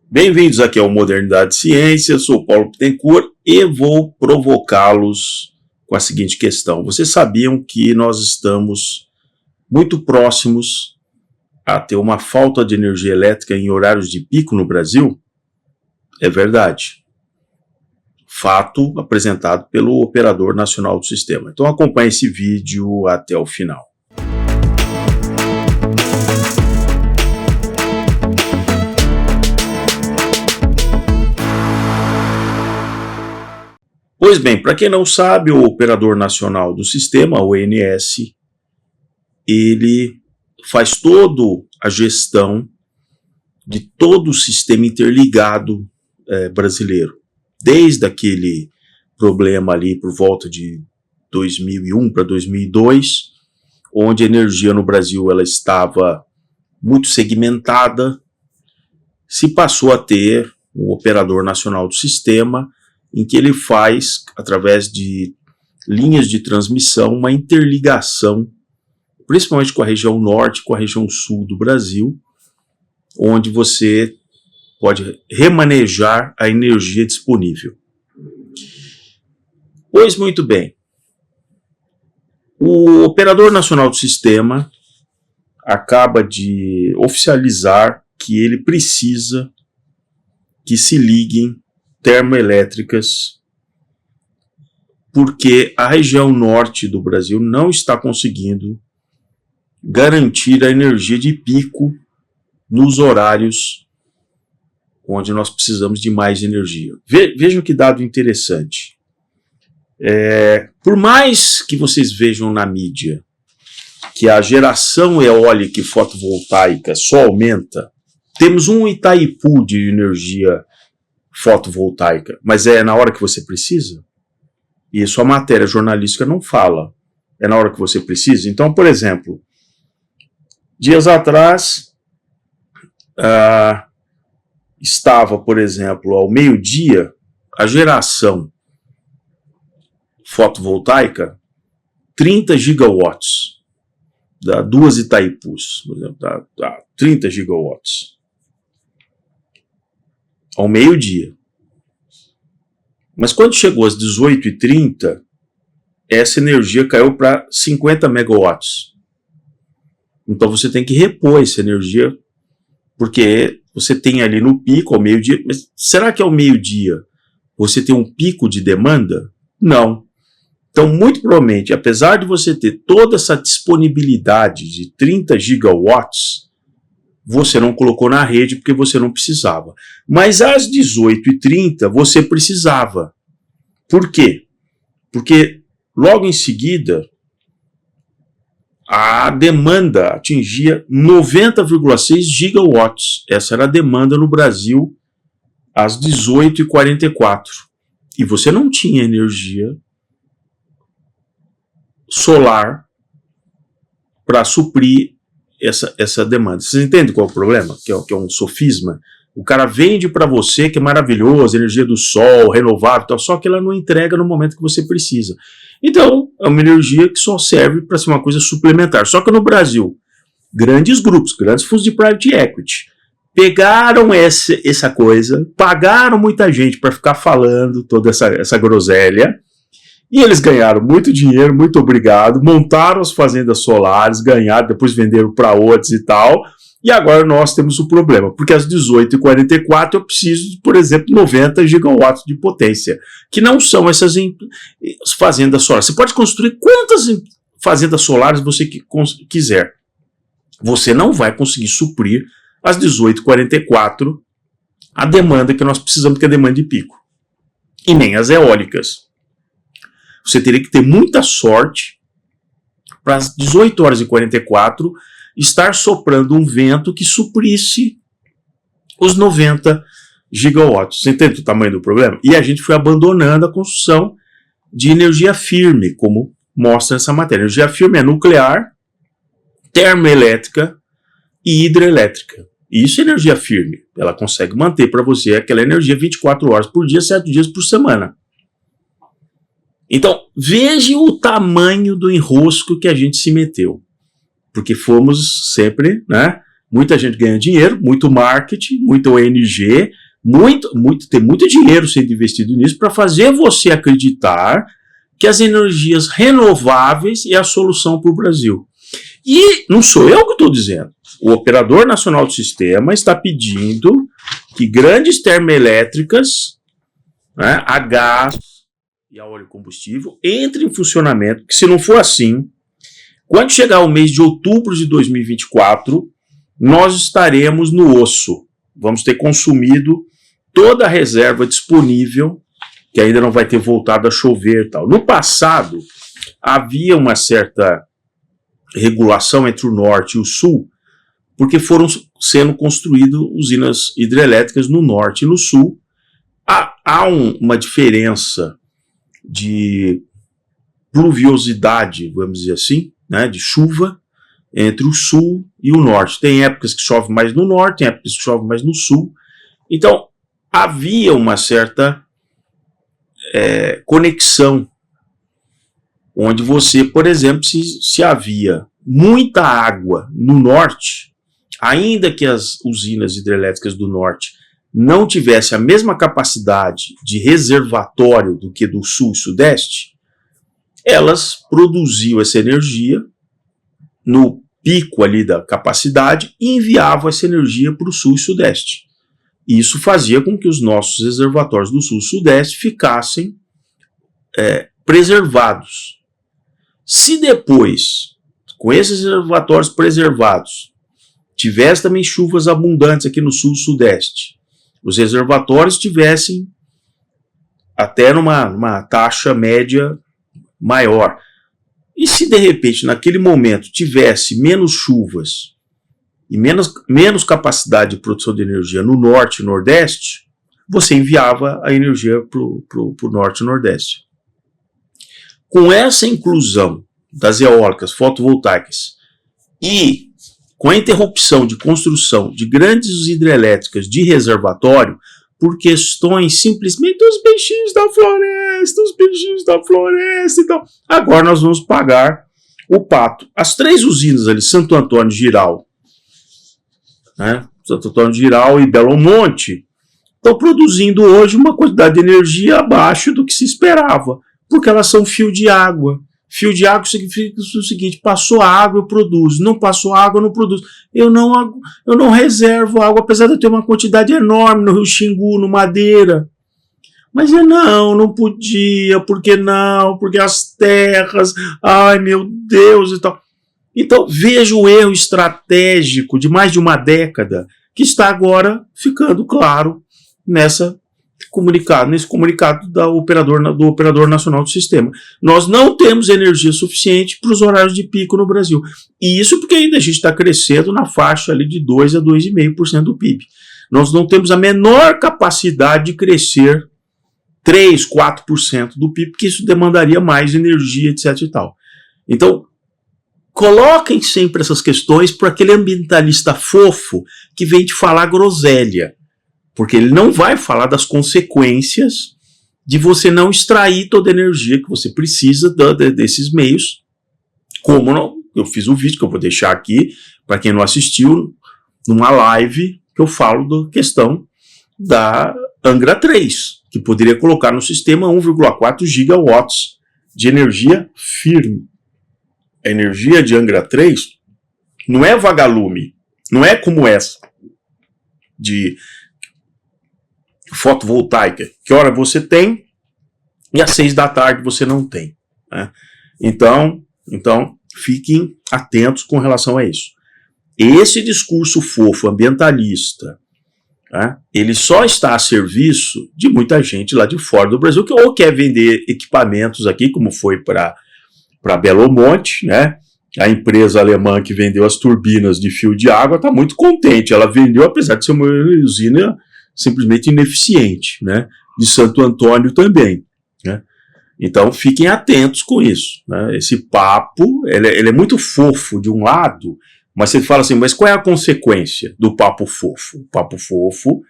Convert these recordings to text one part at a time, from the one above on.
Bem-vindos aqui ao Modernidade Ciência, eu sou Paulo Bittencourt e vou provocá-los com a seguinte questão. Vocês sabiam que nós estamos muito próximos a ter uma falta de energia elétrica em horários de pico no Brasil? É verdade. Fato apresentado pelo Operador Nacional do Sistema. Então acompanhe esse vídeo até o final. Pois bem, para quem não sabe, o Operador Nacional do Sistema, o ONS, ele faz toda a gestão de todo o sistema interligado brasileiro. Desde aquele problema ali por volta de 2001 para 2002, onde a energia no Brasil ela estava muito segmentada, se passou a ter o Operador Nacional do Sistema, em que ele faz, através de linhas de transmissão, uma interligação, principalmente com a região norte, com a região sul do Brasil, onde você pode remanejar a energia disponível. Pois muito bem, o Operador Nacional do Sistema acaba de oficializar que ele precisa que se liguem termoelétricas, porque a região norte do Brasil não está conseguindo garantir a energia de pico nos horários onde nós precisamos de mais energia. Vejam que dado interessante. Por mais que vocês vejam na mídia que a geração eólica e fotovoltaica só aumenta, temos um Itaipu de energia fotovoltaica, mas é na hora que você precisa? Isso a matéria jornalística não fala. É na hora que você precisa? Então, por exemplo, dias atrás, estava, por exemplo, ao meio-dia, a geração fotovoltaica, 30 gigawatts, dá 2 Itaipus, por exemplo, dá 30 gigawatts. Ao meio-dia. Mas quando chegou às 18h30, essa energia caiu para 50 megawatts. Então você tem que repor essa energia, porque você tem ali no pico, ao meio-dia. Mas será que ao meio-dia você tem um pico de demanda? Não. Então, muito provavelmente, apesar de você ter toda essa disponibilidade de 30 gigawatts, você não colocou na rede porque você não precisava. Mas às 18h30 você precisava. Por quê? Porque logo em seguida a demanda atingia 90,6 gigawatts. Essa era a demanda no Brasil às 18h44. E você não tinha energia solar para suprir essa demanda. Vocês entendem qual é o problema? Que é um sofisma. O cara vende para você que é maravilhoso, energia do sol, renovável, tal, só que ela não entrega no momento que você precisa. Então, é uma energia que só serve para ser uma coisa suplementar. Só que no Brasil, grandes grupos, grandes fundos de private equity, pegaram essa coisa, pagaram muita gente para ficar falando toda essa groselha, e eles ganharam muito dinheiro, muito obrigado, montaram as fazendas solares, ganharam, depois venderam para outros e tal, e agora nós temos o problema, porque às 18h44 eu preciso, por exemplo, 90 gigawatts de potência, que não são essas fazendas solares. Você pode construir quantas fazendas solares você quiser. Você não vai conseguir suprir às 18h44 a demanda que nós precisamos, que é a demanda de pico. E nem as eólicas. Você teria que ter muita sorte para às 18h44 estar soprando um vento que suprisse os 90 gigawatts. Você entende o tamanho do problema? E a gente foi abandonando a construção de energia firme, como mostra essa matéria. Energia firme é nuclear, termoelétrica e hidrelétrica. Isso é energia firme. Ela consegue manter para você aquela energia 24 horas por dia, 7 dias por semana. Então, veja o tamanho do enrosco que a gente se meteu. Porque fomos sempre, Muita gente ganha dinheiro, muito marketing, muito ONG, tem muito dinheiro sendo investido nisso para fazer você acreditar que as energias renováveis é a solução para o Brasil. E não sou eu que estou dizendo. O Operador Nacional do Sistema está pedindo que grandes termoelétricas, né, a gás e a óleo combustível entrem em funcionamento, que se não for assim, quando chegar o mês de outubro de 2024, nós estaremos no osso. Vamos ter consumido toda a reserva disponível, que ainda não vai ter voltado a chover e tal. No passado, havia uma certa regulação entre o norte e o sul, porque foram sendo construídas usinas hidrelétricas no norte e no sul. Há uma diferença de pluviosidade, vamos dizer assim, né, de chuva, entre o sul e o norte. Tem épocas que chove mais no norte, tem épocas que chove mais no sul. Então, havia uma certa conexão, onde você, por exemplo, se havia muita água no norte, ainda que as usinas hidrelétricas do norte não tivessem a mesma capacidade de reservatório do que do sul e sudeste, elas produziam essa energia no pico ali da capacidade e enviavam essa energia para o sul e sudeste. Isso fazia com que os nossos reservatórios do sul e sudeste ficassem preservados. Se depois, com esses reservatórios preservados, tivesse também chuvas abundantes aqui no sul e sudeste, os reservatórios tivessem até numa taxa média maior. E se de repente, naquele momento, tivesse menos chuvas e menos capacidade de produção de energia no norte e nordeste, você enviava a energia para o norte e nordeste. Com essa inclusão das eólicas fotovoltaicas e com a interrupção de construção de grandes hidrelétricas de reservatório, por questões simplesmente dos bichinhos da floresta e tal, agora nós vamos pagar o pato. As 3 usinas ali, Santo Antônio, Jirau, né? Santo Antônio, Jirau e Belo Monte, estão produzindo hoje uma quantidade de energia abaixo do que se esperava, porque elas são fio de água. Fio de água significa o seguinte: passou água, eu produzo. Não passou água, eu não produzo. Eu não reservo água, apesar de eu ter uma quantidade enorme no Rio Xingu, no Madeira. Mas não podia. Por que não? Porque as terras, ai meu Deus e tal. Então veja o erro estratégico de mais de uma década que está agora ficando claro nesse comunicado do Operador Nacional do Sistema. Nós não temos energia suficiente para os horários de pico no Brasil. E isso porque ainda a gente está crescendo na faixa ali de 2 a 2,5% do PIB. Nós não temos a menor capacidade de crescer 3, 4% do PIB, porque isso demandaria mais energia, etc. e tal. Então, coloquem sempre essas questões para aquele ambientalista fofo que vem te falar groselha. Porque ele não vai falar das consequências de você não extrair toda a energia que você precisa desses meios. Como eu fiz um vídeo que eu vou deixar aqui, para quem não assistiu, numa live que eu falo da questão da Angra 3, que poderia colocar no sistema 1,4 gigawatts de energia firme. A energia de Angra 3 não é vagalume, não é como essa de fotovoltaica, que hora você tem e às 6 da tarde você não tem, né? Então fiquem atentos com relação a isso. Esse discurso fofo ambientalista, né, ele só está a serviço de muita gente lá de fora do Brasil que ou quer vender equipamentos aqui, como foi para Belo Monte, né? A empresa alemã que vendeu as turbinas de fio de água está muito contente. Ela vendeu, apesar de ser uma usina simplesmente ineficiente, né? De Santo Antônio também, né? Então fiquem atentos com isso, né? Esse papo, ele é muito fofo de um lado, mas você fala assim, mas qual é a consequência do papo fofo? O papo fofo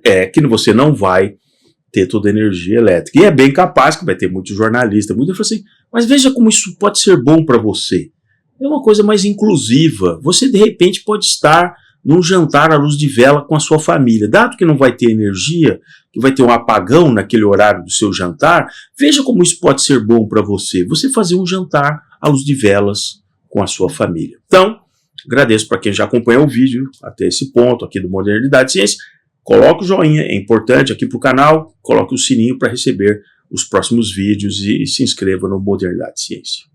é que você não vai ter toda a energia elétrica. E é bem capaz que vai ter muito jornalista, muito assim, mas veja como isso pode ser bom para você. É uma coisa mais inclusiva. Você, de repente, pode estar num jantar à luz de vela com a sua família. Dado que não vai ter energia, que vai ter um apagão naquele horário do seu jantar, veja como isso pode ser bom para você. Você fazer um jantar à luz de velas com a sua família. Então, agradeço para quem já acompanhou o vídeo até esse ponto aqui do Modernidade e Ciência. Coloque o joinha, é importante aqui para o canal. Coloque o sininho para receber os próximos vídeos e se inscreva no Modernidade e Ciência.